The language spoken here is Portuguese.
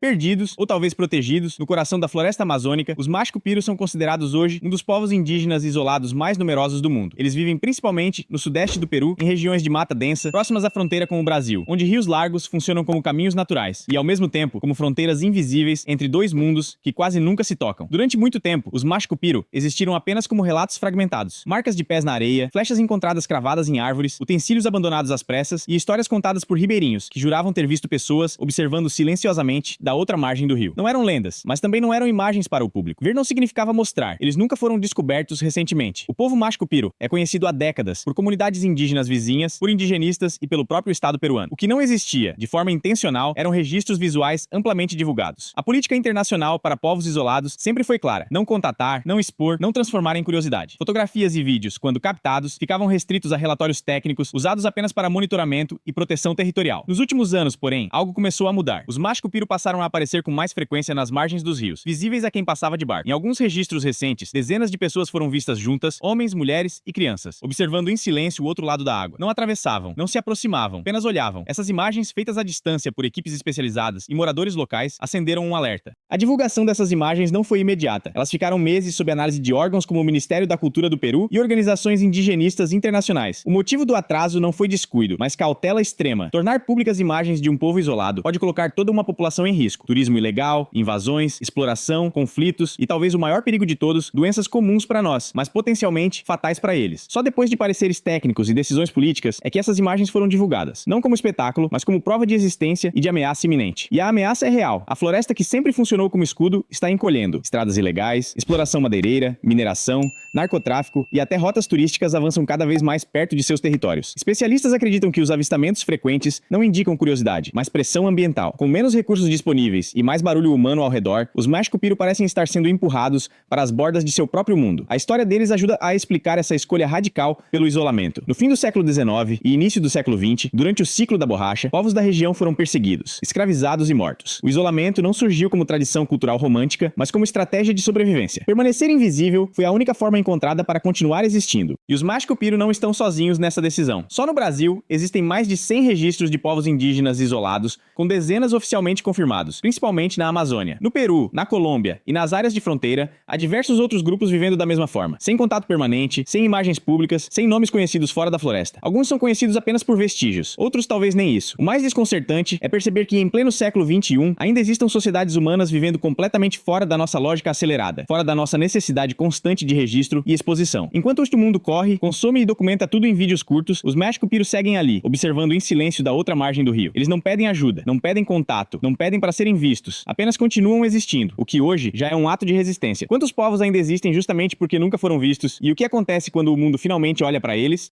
Perdidos, ou talvez protegidos, no coração da floresta amazônica, os Machupiros são considerados hoje um dos povos indígenas isolados mais numerosos do mundo. Eles vivem principalmente no sudeste do Peru, em regiões de mata densa, próximas à fronteira com o Brasil, onde rios largos funcionam como caminhos naturais e, ao mesmo tempo, como fronteiras invisíveis entre dois mundos que quase nunca se tocam. Durante muito tempo, os Machupiro existiram apenas como relatos fragmentados, marcas de pés na areia, flechas encontradas cravadas em árvores, utensílios abandonados às pressas e histórias contadas por ribeirinhos que juravam ter visto pessoas observando silenciosamente da outra margem do rio. Não eram lendas, mas também não eram imagens para o público. Ver não significava mostrar. Eles nunca foram descobertos recentemente. O povo Machupiro é conhecido há décadas por comunidades indígenas vizinhas, por indigenistas e pelo próprio Estado peruano. O que não existia, de forma intencional, eram registros visuais amplamente divulgados. A política internacional para povos isolados sempre foi clara: não contatar, não expor, não transformar em curiosidade. Fotografias e vídeos, quando captados, ficavam restritos a relatórios técnicos, usados apenas para monitoramento e proteção territorial. Nos últimos anos, porém, algo começou a mudar. Os Machupiro passaram a aparecer com mais frequência nas margens dos rios, visíveis a quem passava de barco. Em alguns registros recentes, dezenas de pessoas foram vistas juntas, homens, mulheres e crianças, observando em silêncio o outro lado da água. Não atravessavam, não se aproximavam, apenas olhavam. Essas imagens, feitas à distância por equipes especializadas e moradores locais, acenderam um alerta. A divulgação dessas imagens não foi imediata. Elas ficaram meses sob análise de órgãos como o Ministério da Cultura do Peru e organizações indigenistas internacionais. O motivo do atraso não foi descuido, mas cautela extrema. Tornar públicas imagens de um povo isolado pode colocar toda uma população em risco. Turismo ilegal, invasões, exploração, conflitos e talvez o maior perigo de todos, doenças comuns para nós, mas potencialmente fatais para eles. Só depois de pareceres técnicos e decisões políticas é que essas imagens foram divulgadas, não como espetáculo, mas como prova de existência e de ameaça iminente. E a ameaça é real. A floresta que sempre funcionou como escudo está encolhendo. Estradas ilegais, exploração madeireira, mineração, narcotráfico e até rotas turísticas avançam cada vez mais perto de seus territórios. Especialistas acreditam que os avistamentos frequentes não indicam curiosidade, mas pressão ambiental. Com menos recursos disponíveis e mais barulho humano ao redor, os Machupiro parecem estar sendo empurrados para as bordas de seu próprio mundo. A história deles ajuda a explicar essa escolha radical pelo isolamento. No fim do século XIX e início do século XX, durante o ciclo da borracha, povos da região foram perseguidos, escravizados e mortos. O isolamento não surgiu como tradição cultural romântica, mas como estratégia de sobrevivência. Permanecer invisível foi a única forma encontrada para continuar existindo. E os Machupiro não estão sozinhos nessa decisão. Só no Brasil, existem mais de 100 registros de povos indígenas isolados, com dezenas oficialmente confirmados, principalmente na Amazônia. No Peru, na Colômbia e nas áreas de fronteira, há diversos outros grupos vivendo da mesma forma, sem contato permanente, sem imagens públicas, sem nomes conhecidos fora da floresta. Alguns são conhecidos apenas por vestígios, outros talvez nem isso. O mais desconcertante é perceber que em pleno século XXI, ainda existam sociedades humanas vivendo completamente fora da nossa lógica acelerada, fora da nossa necessidade constante de registro e exposição. Enquanto o mundo corre, consome e documenta tudo em vídeos curtos, os Machupiro seguem ali, observando em silêncio da outra margem do rio. Eles não pedem ajuda, não pedem contato, não pedem para serem vistos, apenas continuam existindo, o que hoje já é um ato de resistência. Quantos povos ainda existem justamente porque nunca foram vistos? E o que acontece quando o mundo finalmente olha para eles?